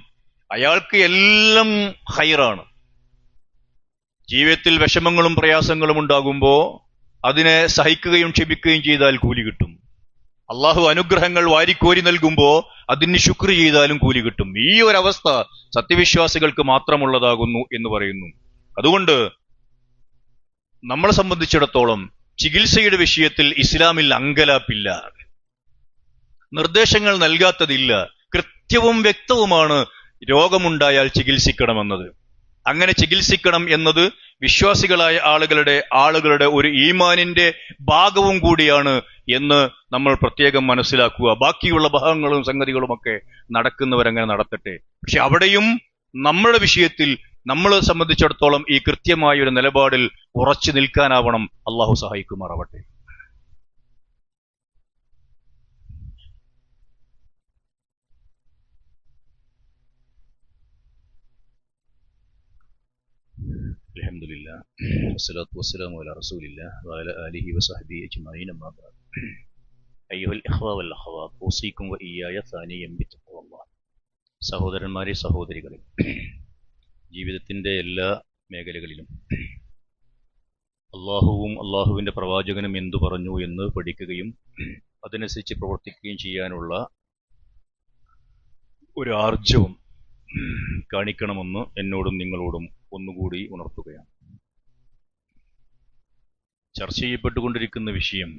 S1: അയാൾക്ക് എല്ലാം ഖൈറാണ്. ജീവിതത്തിൽ വിഷമങ്ങളും പ്രയാസങ്ങളും ഉണ്ടാകുമ്പോ അതിനെ സഹിക്കുകയും ക്ഷമിക്കുകയും ചെയ്താൽ കൂലി കിട്ടും. അള്ളാഹു അനുഗ്രഹങ്ങൾ വാരിക്കോരി നൽകുമ്പോ അതിന് ശുക്ർ ചെയ്താലും കൂലി കിട്ടും. ഈ ഒരവസ്ഥ സത്യവിശ്വാസികൾക്ക് മാത്രമുള്ളതാകുന്നു എന്ന് പറയുന്നു. അതുകൊണ്ട് നമ്മളെ സംബന്ധിച്ചിടത്തോളം ചികിത്സയുടെ വിഷയത്തിൽ ഇസ്ലാമിൽ അങ്കലാപ്പില്ല, നിർദ്ദേശങ്ങൾ നൽകാത്തതില്ല. കൃത്യവും വ്യക്തവുമാണ് രോഗമുണ്ടായാൽ ചികിത്സിക്കണമെന്നത്. അങ്ങനെ ചികിത്സിക്കണം എന്നത് വിശ്വാസികളായ ആളുകളുടെ ഒരു ഈമാനിന്റെ ഭാഗവും കൂടിയാണ് എന്ന് നമ്മൾ പ്രത്യേകം മനസ്സിലാക്കുക. ബാക്കിയുള്ള ഭാഗങ്ങളും സംഗതികളുമൊക്കെ നടക്കുന്നവരങ്ങനെ നടത്തട്ടെ. പക്ഷെ അവിടെയും നമ്മുടെ വിഷയത്തിൽ നമ്മളെ സംബന്ധിച്ചിടത്തോളം ഈ കൃത്യമായ ഒരു നിലപാടിൽ ഉറച്ചു നിൽക്കാനാവണം. അള്ളാഹു സഹായിക്കുമാറാവട്ടെ. അൽഹംദുലില്ലാഹ് വസ്സലാത്തു വസ്സലാമു അലാ റസൂലില്ലാഹ് വഅലാ ആലിഹി വസഹ്ബിഹി അജ്മഈൻ. അമ്മാ ബഅദ്. അയ്യുഹൽ ഇഖ്വാ വൽ അഖവാത്ത് ഊസീകും വഇയ്യായ സാനിയം ബിത്തഖ്വല്ലാഹ്. സഹോദരന്മാരെ, സഹോദരികളെ, ജീവിതത്തിന്റെ എല്ലാ മേഖലകളിലും അള്ളാഹുവും അള്ളാഹുവിന്റെ പ്രവാചകനും എന്തു പറഞ്ഞു എന്ന് പഠിക്കുകയും അതനുസരിച്ച് പ്രവർത്തിക്കുകയും ചെയ്യാനുള്ള ഒരു ആർജവം കാണിക്കണമെന്ന് എന്നോടും നിങ്ങളോടും ഒന്നുകൂടി ഉണർത്തുകയാണ്. ചർച്ച ചെയ്യപ്പെട്ടുകൊണ്ടിരിക്കുന്ന വിഷയം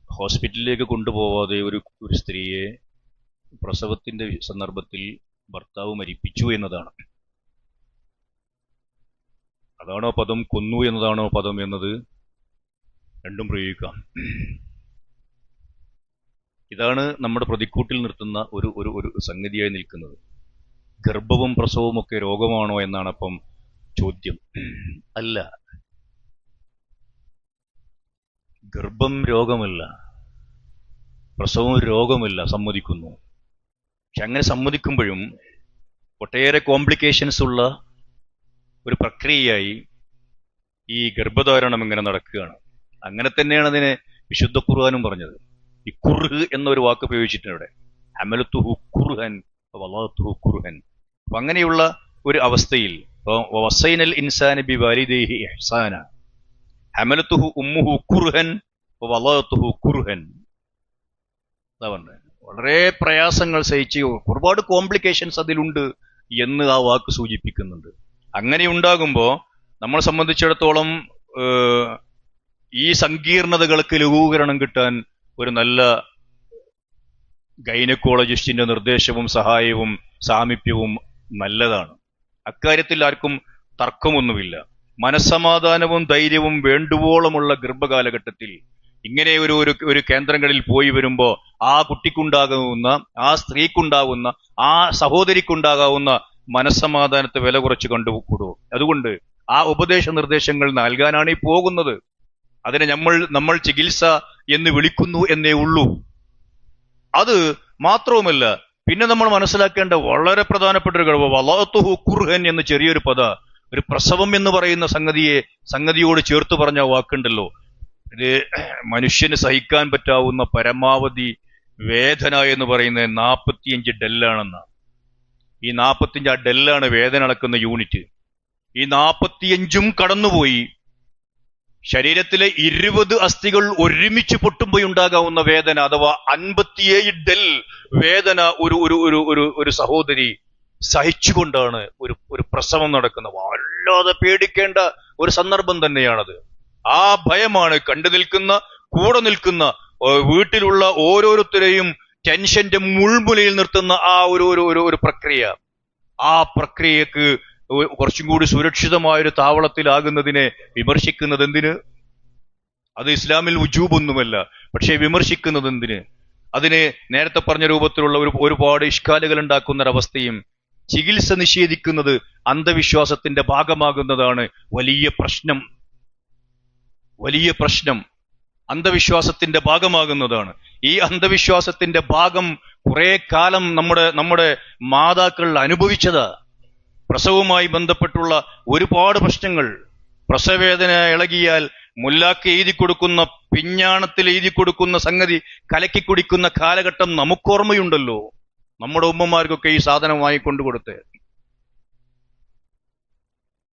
S1: ഹോസ്പിറ്റലിലേക്ക് കൊണ്ടുപോവാതെ ഒരു സ്ത്രീയെ പ്രസവത്തിന്റെ സന്ദർഭത്തിൽ ഭർത്താവ് മരിപ്പിച്ചു എന്നതാണ്. അതാണോ പദം, കൊന്നു എന്നതാണോ പദം എന്നത് രണ്ടും പ്രയോഗിക്കാം. ഇതാണ് നമ്മുടെ പ്രതിക്കൂട്ടിൽ നിർത്തുന്ന ഒരു സംഗതിയായി നിൽക്കുന്നത്. ഗർഭവും പ്രസവവും ഒക്കെ രോഗമാണോ എന്നാണ് അപ്പം ചോദ്യം. അല്ല, ഗർഭം രോഗമല്ല, പ്രസവം രോഗമല്ല, സമ്മതിക്കുന്നു. പക്ഷെ അങ്ങനെ സമ്മതിക്കുമ്പോഴും ഒട്ടേറെ കോംപ്ലിക്കേഷൻസ് ഉള്ള ഒരു പ്രക്രിയയായി ഈ ഗർഭധാരണം ഇങ്ങനെ നടക്കുകയാണ്. അങ്ങനെ തന്നെയാണ് അതിനെ വിശുദ്ധ ഖുർആനും പറഞ്ഞത്. ഈ ഖുർഹ് എന്നൊരു വാക്ക് പ്രയോഗിച്ചിട്ടുണ്ട് ഇവിടെ. ഹമലത്തുഹു ഖുർഹൻ വളഅതുഹു ഖുർഹൻ. അപ്പൊ അങ്ങനെയുള്ള ഒരു അവസ്ഥയിൽ വസൈനൽ ഇൻസാന ബിവാലിദൈഹി ഇഹ്സാന ഹമലത്തുഹു ഉമ്മുഹു ഖുർഹൻ വളഅതുഹു ഖുർഹൻ. അതാ പറഞ്ഞത്. വളരെ പ്രയാസങ്ങൾ സഹിച്ച് ഒരുപാട് കോംപ്ലിക്കേഷൻസ് അതിലുണ്ട് എന്ന് ആ വാക്ക് സൂചിപ്പിക്കുന്നുണ്ട്. അങ്ങനെ ഉണ്ടാകുമ്പോൾ നമ്മളെ സംബന്ധിച്ചിടത്തോളം ഈ സങ്കീർണതകൾക്ക് ലഘൂകരണം കിട്ടാൻ ഒരു നല്ല ഗൈനക്കോളജിസ്റ്റിന്റെ നിർദ്ദേശവും സഹായവും സാമീപ്യവും നല്ലതാണ്. അക്കാര്യത്തിൽ ആർക്കും തർക്കമൊന്നുമില്ല. മനസ്സമാധാനവും ധൈര്യവും വേണ്ടുവോളമുള്ള ഗർഭകാലഘട്ടത്തിൽ ഇങ്ങനെ ഒരു കേന്ദ്രങ്ങളിൽ പോയി വരുമ്പോൾ ആ കുട്ടിക്കുണ്ടാകുന്ന, ആ സ്ത്രീക്കുണ്ടാകുന്ന, ആ സഹോദരിക്കുണ്ടാകാവുന്ന മനസ്സമാധാനത്തെ വില കുറച്ച് കണ്ടുകൂടൂ. അതുകൊണ്ട് ആ ഉപദേശ നിർദ്ദേശങ്ങൾ നൽകാനാണ് ഈ പോകുന്നത്. അതിനെ നമ്മൾ ചികിത്സ എന്ന് വിളിക്കുന്നു എന്നേ ഉള്ളൂ. അത് മാത്രവുമല്ല, പിന്നെ നമ്മൾ മനസ്സിലാക്കേണ്ട വളരെ പ്രധാനപ്പെട്ട ഒരു ഘടകം വളഅതുഹു ഖുർഹൻ എന്ന ചെറിയൊരു ഒരു പ്രസവം എന്ന് പറയുന്ന സംഗതിയോട് ചേർത്ത് പറഞ്ഞ വാക്കുണ്ടല്ലോ. ഇത് മനുഷ്യന് സഹിക്കാൻ പറ്റാവുന്ന പരമാവധി വേദന എന്ന് പറയുന്നത് 45 ഡെല്ലാണെന്നാണ്. ഈ 45 ഡെല്ലാണ് വേദന അളക്കുന്ന യൂണിറ്റ്. ഈ 45ഉം കടന്നുപോയി ശരീരത്തിലെ 20 അസ്ഥികൾ ഒരുമിച്ച് പൊട്ടുമ്പോഴുണ്ടാകാവുന്ന വേദന, അഥവാ 57 ഡെൽ വേദന ഒരു സഹോദരി സഹിച്ചുകൊണ്ടാണ് ഒരു പ്രസവം നടക്കുന്നത്. വല്ലാതെ പേടിക്കേണ്ട ഒരു സന്ദർഭം തന്നെയാണത്. ആ ഭയമാണ് കൂടെ നിൽക്കുന്ന വീട്ടിലുള്ള ഓരോരുത്തരെയും ടെൻഷന്റെ മുൾമുനയിൽ നിർത്തുന്ന ആ ഒരു പ്രക്രിയ. ആ പ്രക്രിയക്ക് കുറച്ചും കൂടി സുരക്ഷിതമായൊരു താവളത്തിലാകുന്നതിനെ വിമർശിക്കുന്നത് എന്തിന്? അത് ഇസ്ലാമിൽ വുജൂബൊന്നുമല്ല. പക്ഷേ വിമർശിക്കുന്നത് എന്തിന്? അതിന് നേരത്തെ പറഞ്ഞ രൂപത്തിലുള്ള ഒരുപാട് ഇഷ്കാലുകൾ ഉണ്ടാക്കുന്നൊരവസ്ഥയും ചികിത്സ നിഷേധിക്കുന്നത് അന്ധവിശ്വാസത്തിന്റെ ഭാഗമാകുന്നതാണ് വലിയ പ്രശ്നം. വലിയ പ്രശ്നം അന്ധവിശ്വാസത്തിന്റെ ഭാഗമാകുന്നതാണ്. ഈ അന്ധവിശ്വാസത്തിന്റെ ഭാഗം കുറെ കാലം നമ്മുടെ മാതാക്കൾ അനുഭവിച്ചതാ. പ്രസവവുമായി ബന്ധപ്പെട്ടുള്ള ഒരുപാട് പ്രശ്നങ്ങൾ. പ്രസവവേദന ഇളകിയാൽ മുല്ലാക്ക് എഴുതി കൊടുക്കുന്ന, പിഞ്ഞാണത്തിൽ എഴുതി കൊടുക്കുന്ന സംഗതി കലക്കി കുടിക്കുന്ന കാലഘട്ടം നമുക്കോർമ്മയുണ്ടല്ലോ. നമ്മുടെ ഉമ്മമാർക്കൊക്കെ ഈ സാധനം വാങ്ങിക്കൊണ്ടു കൊടുത്ത്.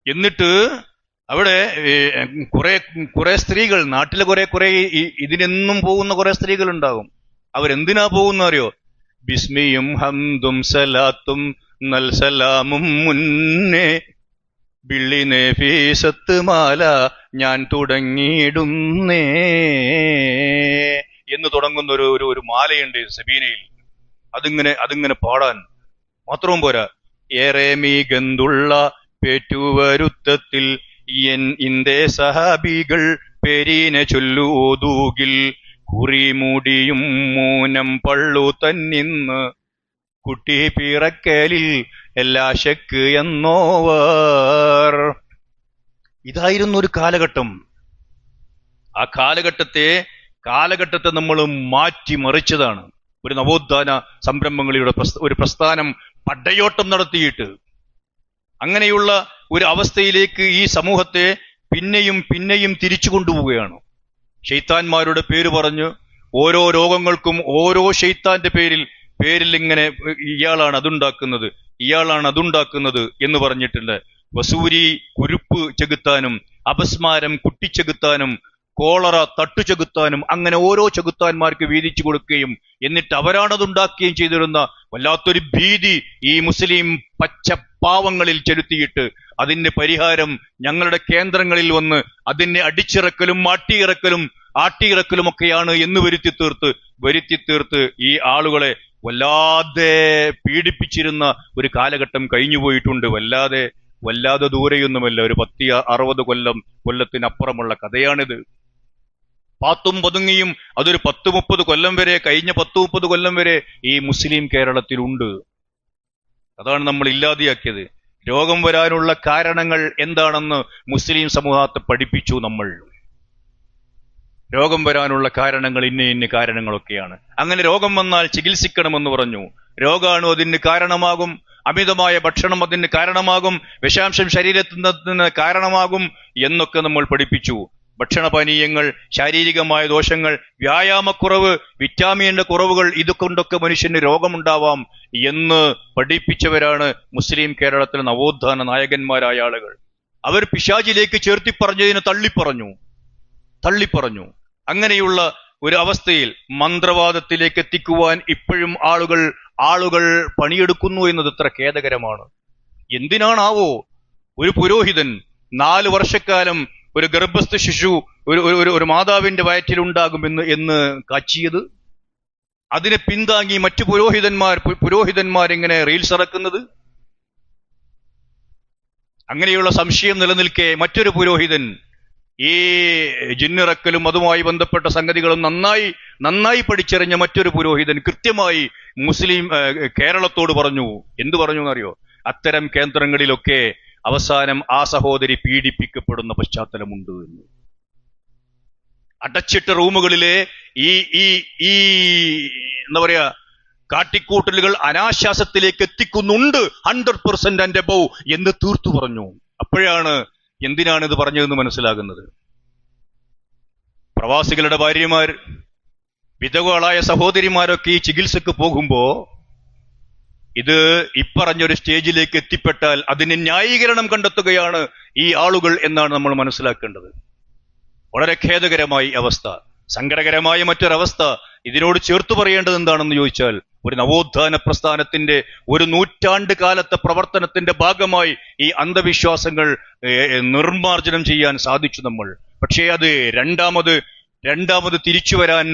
S1: എന്നിട്ട് അവിടെ കുറെ സ്ത്രീകൾ, നാട്ടിലെ കുറെ ഇതിനെന്നും പോകുന്ന കുറെ സ്ത്രീകൾ ഉണ്ടാകും. അവരെന്തിനാ പോകുന്ന അറിയോ? ബിസ്മിയും ഹംദും സലാത്തും നൽ സലാമും മുന്നേ ബിള്ളി നേഫീസത്ത് മാല ഞാൻ തുടങ്ങിയിടുന്നേ എന്ന് തുടങ്ങുന്ന ഒരു മാലയുണ്ട് സബീനയിൽ. അതിങ്ങനെ പാടാൻ മാത്രവും പോരാ. ഏറെ മീഗന്തുള്ള പേറ്റുവരുത്തത്തിൽ ഇന്ത്യ സഹാബികൾ പേരീനെ ചൊല്ലൂതൂകിൽ കുറിമുടിയും മൂനം പള്ളു തന്നിന്ന് കുട്ടി പിറക്കലിൽ എല്ലാ ശക്ക് എന്നോവർ. ഇതായിരുന്നു ഒരു കാലഘട്ടം. ആ കാലഘട്ടത്തെ നമ്മൾ മാറ്റി മറിച്ചതാണ്. ഒരു നവോത്ഥാന സംരംഭങ്ങളുടെ ഒരു പ്രസ്ഥാനം പടയോട്ടം നടത്തിയിട്ട് അങ്ങനെയുള്ള ഒരു അവസ്ഥയിലേക്ക് ഈ സമൂഹത്തെ പിന്നെയും തിരിച്ചു കൊണ്ടുപോവുകയാണ്. ശൈത്താന്മാരുടെ പേര് പറഞ്ഞു ഓരോ രോഗങ്ങൾക്കും ഓരോ ശൈത്താന്റെ പേരിൽ ഇങ്ങനെ ഇയാളാണ് അതുണ്ടാക്കുന്നത് എന്ന് പറഞ്ഞിട്ടുണ്ട്. വസൂരി കുരുപ്പ് ചെകുത്താനും, അപസ്മാരം കുട്ടിച്ചെകുത്താനും, കോളറ തട്ടുചെകുത്താനും, അങ്ങനെ ഓരോ ചെകുത്താന്മാർക്ക് വീതിച്ചു കൊടുക്കുകയും എന്നിട്ട് അവരാണതുണ്ടാക്കുകയും ചെയ്തിരുന്ന വല്ലാത്തൊരു ഭീതി ഈ മുസ്ലിം പച്ചപ്പാവങ്ങളിൽ ചെലുത്തിയിട്ട് അതിന്റെ പരിഹാരം ഞങ്ങളുടെ കേന്ദ്രങ്ങളിൽ വന്ന് അതിനെ അടിച്ചിറക്കലും ആട്ടിയിറക്കലും ഒക്കെയാണ് എന്ന് വരുത്തി തീർത്ത് ഈ ആളുകളെ വല്ലാതെ പീഡിപ്പിച്ചിരുന്ന ഒരു കാലഘട്ടം കഴിഞ്ഞുപോയിട്ടുണ്ട്. വല്ലാതെ ദൂരെയൊന്നുമല്ല, ഒരു 60 കൊല്ലത്തിനപ്പുറമുള്ള കഥയാണിത്. പാത്തും പതുങ്ങിയും അതൊരു 10-30 കൊല്ലം വരെ, കഴിഞ്ഞ 10-30 കൊല്ലം വരെ ഈ മുസ്ലിം കേരളത്തിലുണ്ട്. അതാണ് നമ്മൾ ഇല്ലാതെയാക്കിയത്. രോഗം വരാനുള്ള കാരണങ്ങൾ എന്താണെന്ന് മുസ്ലിം സമൂഹത്തെ പഠിപ്പിച്ചു നമ്മൾ. രോഗം വരാനുള്ള കാരണങ്ങൾ ഇന്ന കാരണങ്ങളൊക്കെയാണ്. അങ്ങനെ രോഗം വന്നാൽ ചികിത്സിക്കണമെന്ന് പറഞ്ഞു. രോഗാണു അതിന് കാരണമാകും, അമിതമായ ഭക്ഷണം അതിന് കാരണമാകും, വിഷാംശം ശരീരത്തിന് കാരണമാകും എന്നൊക്കെ നമ്മൾ പഠിപ്പിച്ചു. ഭക്ഷണപാനീയങ്ങൾ, ശാരീരികമായ ദോഷങ്ങൾ, വ്യായാമക്കുറവ്, വിറ്റാമിന്റെ കുറവുകൾ, ഇതുകൊണ്ടൊക്കെ മനുഷ്യന് രോഗമുണ്ടാവാം എന്ന് പഠിപ്പിച്ചവരാണ് മുസ്ലിം കേരളത്തിലെ നവോത്ഥാന നായകന്മാരായ ആളുകൾ. അവർ പിശാചിലേക്ക് ചേർത്തി പറഞ്ഞതിനെ തള്ളിപ്പറഞ്ഞു. അങ്ങനെയുള്ള ഒരു അവസ്ഥയിൽ മന്ത്രവാദത്തിലേക്ക് എത്തിക്കുവാൻ ഇപ്പോഴും ആളുകൾ പണിയെടുക്കുന്നു എന്നത് എത്ര ഖേദകരമാണ്. എന്തിനാണാവോ ഒരു പുരോഹിതൻ 4 വർഷക്കാലം ഒരു ഗർഭസ്ഥ ശിശു ഒരു മാതാവിന്റെ വയറ്റിലുണ്ടാകുമെന്ന് കാച്ചിയത്? അതിനെ പിന്താങ്ങി മറ്റു പുരോഹിതന്മാരിങ്ങനെ റീൽസ് ഇറക്കുന്നത്? അങ്ങനെയുള്ള സംശയം നിലനിൽക്കെ മറ്റൊരു പുരോഹിതൻ ഈ ജിന്നിറക്കലും അതുമായി ബന്ധപ്പെട്ട സംഗതികളും നന്നായി പഠിച്ചറിഞ്ഞ മറ്റൊരു പുരോഹിതൻ കൃത്യമായി കേരളത്തോട് പറഞ്ഞു. എന്തു പറഞ്ഞു എന്നറിയോ? അത്തരം കേന്ദ്രങ്ങളിലൊക്കെ അവസാനം ആ സഹോദരി പീഡിപ്പിക്കപ്പെടുന്ന പശ്ചാത്തലമുണ്ട് എന്ന്. അടച്ചിട്ട റൂമുകളിലെ ഈ എന്താ പറയാ കാട്ടിക്കൂട്ടലുകൾ അനാശാസത്തിലേക്ക് എത്തിക്കുന്നുണ്ട് 100% and above എന്ന് തീർത്തു പറഞ്ഞു. അപ്പോഴാണ് എന്തിനാണ് ഇത് പറഞ്ഞതെന്ന് മനസ്സിലാകുന്നത്. പ്രവാസികളുടെ ഭാര്യമാർ, വിധവകളായ സഹോദരിമാരൊക്കെ ഈ ചികിത്സക്ക് പോകുമ്പോ ഇത് ഇപ്പറഞ്ഞൊരു സ്റ്റേജിലേക്ക് എത്തിപ്പെട്ടാൽ അതിന് ന്യായീകരണം കണ്ടെത്തുകയാണ് ഈ ആളുകൾ എന്നാണ് നമ്മൾ മനസ്സിലാക്കേണ്ടത്. വളരെ ഖേദകരമായ അവസ്ഥ, സങ്കടകരമായ മറ്റൊരവസ്ഥ. ഇതിനോട് ചേർത്ത് പറയേണ്ടത് എന്താണെന്ന് ചോദിച്ചാൽ, ഒരു നവോത്ഥാന പ്രസ്ഥാനത്തിന്റെ 1 നൂറ്റാണ്ട് കാലത്തെ പ്രവർത്തനത്തിന്റെ ഭാഗമായി ഈ അന്ധവിശ്വാസങ്ങൾ നിർമ്മാർജ്ജനം ചെയ്യാൻ സാധിച്ചു നമ്മൾ. പക്ഷേ അത് രണ്ടാമത് തിരിച്ചു വരാൻ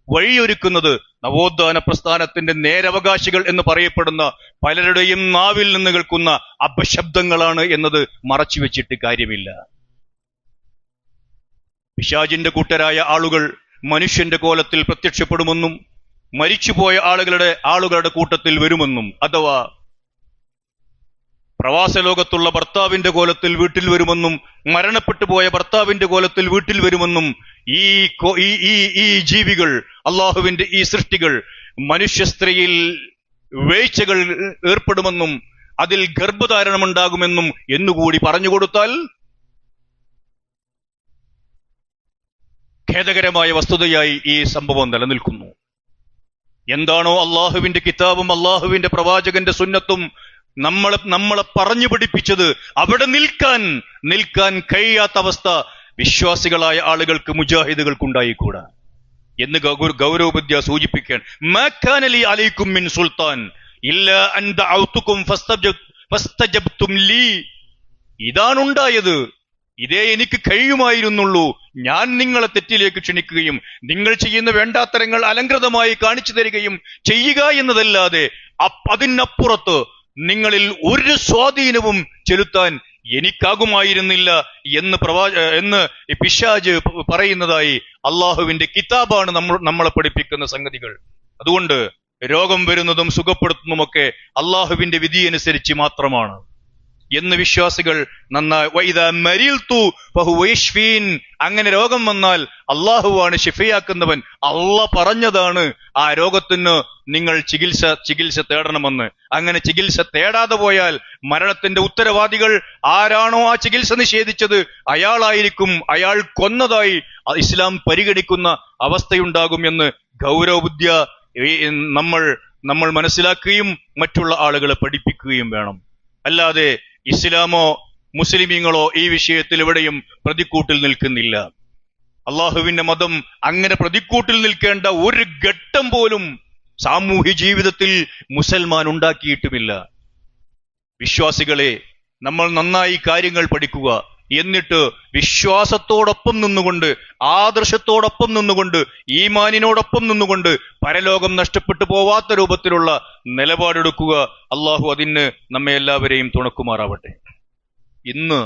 S1: വഴിയൊരുക്കുന്നത് നവോത്ഥാന പ്രസ്ഥാനത്തിന്റെ നേരവകാശികൾ എന്ന് പറയപ്പെടുന്ന പലരുടെയും നാവിൽ നിന്ന് കേൾക്കുന്ന അപശബ്ദങ്ങളാണ് എന്നത് മറച്ചു വെച്ചിട്ട് കാര്യമില്ല. പിശാചിന്റെ കൂട്ടരായ ആളുകൾ മനുഷ്യന്റെ കോലത്തിൽ പ്രത്യക്ഷപ്പെടുമെന്നും മരിച്ചുപോയ ആളുകളുടെ കൂട്ടത്തിൽ വരുമെന്നും, അഥവാ പ്രവാസ ലോകത്തുള്ള ഭർത്താവിന്റെ കോലത്തിൽ വീട്ടിൽ വരുമെന്നും മരണപ്പെട്ടു പോയ ഭർത്താവിന്റെ കോലത്തിൽ വീട്ടിൽ വരുമെന്നും ഈ ജീവികൾ, അള്ളാഹുവിന്റെ ഈ സൃഷ്ടികൾ മനുഷ്യ സ്ത്രീയിൽ വീഴ്ചകൾ ഏർപ്പെടുമെന്നും അതിൽ ഗർഭധാരണമുണ്ടാകുമെന്നും എന്നുകൂടി പറഞ്ഞുകൊടുത്താൽ ഖേദകരമായ വസ്തുതയായി ഈ സംഭവം നിലനിൽക്കുന്നു. എന്താണോ അള്ളാഹുവിന്റെ കിതാബും അള്ളാഹുവിന്റെ പ്രവാചകന്റെ സുന്നത്തും നമ്മളെ പറഞ്ഞു പഠിപ്പിച്ചത്, അവിടെ നിൽക്കാൻ കഴിയാത്ത അവസ്ഥ വിശ്വാസികളായ ആളുകൾക്ക്, മുജാഹിദുകൾക്കുണ്ടായിക്കൂടാ എന്ന് ഗൗരവബുദ്ധിയ സൂചിപ്പിക്കാൻ. മാ കാന ലി അലൈക്കും മിൻ സുൽത്താൻ ഇല്ലാ അൻ ദഅഉതുകും ഫസ്തജബ്തും ലീ. ഇതാണുണ്ടായത്, ഇതേ എനിക്ക് കഴിയുമായിരുന്നുള്ളൂ. ഞാൻ നിങ്ങളെ തെറ്റിലേക്ക് ക്ഷണിക്കുകയും നിങ്ങൾ ചെയ്യുന്ന വേണ്ടാത്തരങ്ങൾ അലങ്കൃതമായി കാണിച്ചു തരികയും ചെയ്യുക എന്നതല്ലാതെ അതിനപ്പുറത്ത് നിങ്ങളിൽ ഒരു സ്വാധീനവും ചെലുത്താൻ എനിക്കാകുമായിരുന്നില്ല എന്ന് പിശാച് പറയുന്നതായി അള്ളാഹുവിന്റെ കിതാബാണ് നമ്മളെ പഠിപ്പിക്കുന്ന സംഗതികൾ. അതുകൊണ്ട് രോഗം വരുന്നതും സുഖപ്പെടുത്തുന്നതുമൊക്കെ അള്ളാഹുവിന്റെ വിധിയനുസരിച്ച് മാത്രമാണ് എന്ന് വിശ്വാസികൾ നന്നായി അങ്ങനെ രോഗം വന്നാൽ അള്ളാഹുവാണ് ഷിഫയാക്കുന്നവൻ, അള്ളാഹ് പറഞ്ഞതാണ് ആ രോഗത്തിന് നിങ്ങൾ ചികിത്സ തേടണമെന്ന്. അങ്ങനെ ചികിത്സ തേടാതെ പോയാൽ മരണത്തിന്റെ ഉത്തരവാദികൾ ആരാണോ ആ ചികിത്സ നിഷേധിച്ചത് അയാളായിരിക്കും, അയാൾ കൊന്നതായി ഇസ്ലാം പരിഗണിക്കുന്ന അവസ്ഥയുണ്ടാകും എന്ന് ഗൗരവബുദ്ധ്യ നമ്മൾ മനസ്സിലാക്കുകയും മറ്റുള്ള ആളുകളെ പഠിപ്പിക്കുകയും വേണം. അല്ലാതെ ഇസ്ലാമോ മുസ്ലിമീങ്ങളോ ഈ വിഷയത്തിൽ എവിടെയും പ്രതിക്കൂട്ടിൽ നിൽക്കുന്നില്ല. അള്ളാഹുവിന്റെ മതം അങ്ങനെ പ്രതിക്കൂട്ടിൽ നിൽക്കേണ്ട ഒരു ഘട്ടം പോലും സാമൂഹ്യ ജീവിതത്തിൽ മുസൽമാൻ ഉണ്ടാക്കിയിട്ടുമില്ല. വിശ്വാസികളെ, നമ്മൾ നന്നായി കാര്യങ്ങൾ പഠിക്കുക, എന്നിട്ട് വിശ്വാസത്തോടൊപ്പം നിന്നുകൊണ്ട്, ആദർശത്തോടൊപ്പം നിന്നുകൊണ്ട്, ഈമാനിനോടൊപ്പം നിന്നുകൊണ്ട് പരലോകം നഷ്ടപ്പെട്ടു പോവാത്ത രൂപത്തിലുള്ള നിലപാടെടുക്കുക. അള്ളാഹു അതിന് നമ്മെ എല്ലാവരെയും തുണക്കുമാറാവട്ടെ. ഇന്ന്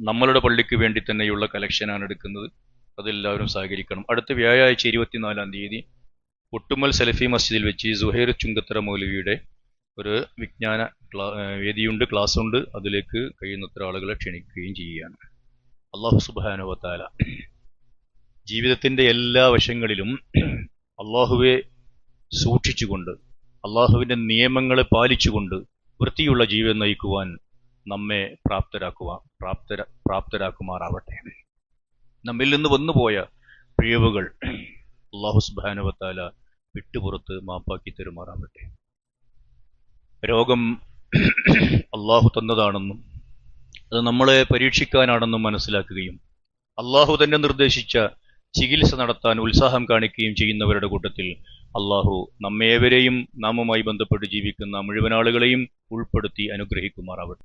S1: നമ്മളുടെ പള്ളിക്ക് വേണ്ടി തന്നെയുള്ള കലക്ഷനാണ് എടുക്കുന്നത്. അതെല്ലാവരും സഹകരിക്കണം. അടുത്ത വ്യാഴാഴ്ച 24-ാം തീയതി ഒട്ടുമൽ സലഫി മസ്ജിദിൽ വെച്ച് സുഹൈർ ചുങ്കത്തറ മൗലവിയുടെ ഒരു വിജ്ഞാന വേദിയുണ്ട്, ക്ലാസ് ഉണ്ട്. അതിലേക്ക് കഴിയുന്നത്ര ആളുകളെ ക്ഷണിക്കുകയും ചെയ്യുകയാണ്. അല്ലാഹു സുബ്ഹാനഹു വ തആല ജീവിതത്തിന്റെ എല്ലാ വശങ്ങളിലും അള്ളാഹുവെ സൂക്ഷിച്ചുകൊണ്ട്, അള്ളാഹുവിന്റെ നിയമങ്ങളെ പാലിച്ചുകൊണ്ട് വൃത്തിയുള്ള ജീവിതം നയിക്കുവാൻ നമ്മെ പ്രാപ്തരാക്കുമാറാവട്ടെ. നമ്മിൽ നിന്ന് വന്നുപോയ പിഴവുകൾ അല്ലാഹു സുബ്ഹാനഹു വ തആല വിട്ടുപുറത്ത് മാപ്പാക്കി തരുമാറാവട്ടെ. രോഗം അള്ളാഹു തന്നതാണെന്നും അത് നമ്മളെ പരീക്ഷിക്കാനാണെന്നും മനസ്സിലാക്കുകയും അള്ളാഹു തന്നെ നിർദ്ദേശിച്ച ചികിത്സ നടത്താൻ ഉത്സാഹം കാണിക്കുകയും ചെയ്യുന്നവരുടെ കൂട്ടത്തിൽ അള്ളാഹു നമ്മേവരെയും നാമുമായി ബന്ധപ്പെട്ട് ജീവിക്കുന്ന മുഴുവൻ ആളുകളെയും ഉൾപ്പെടുത്തി അനുഗ്രഹിക്കുമാറാവട്ടെ.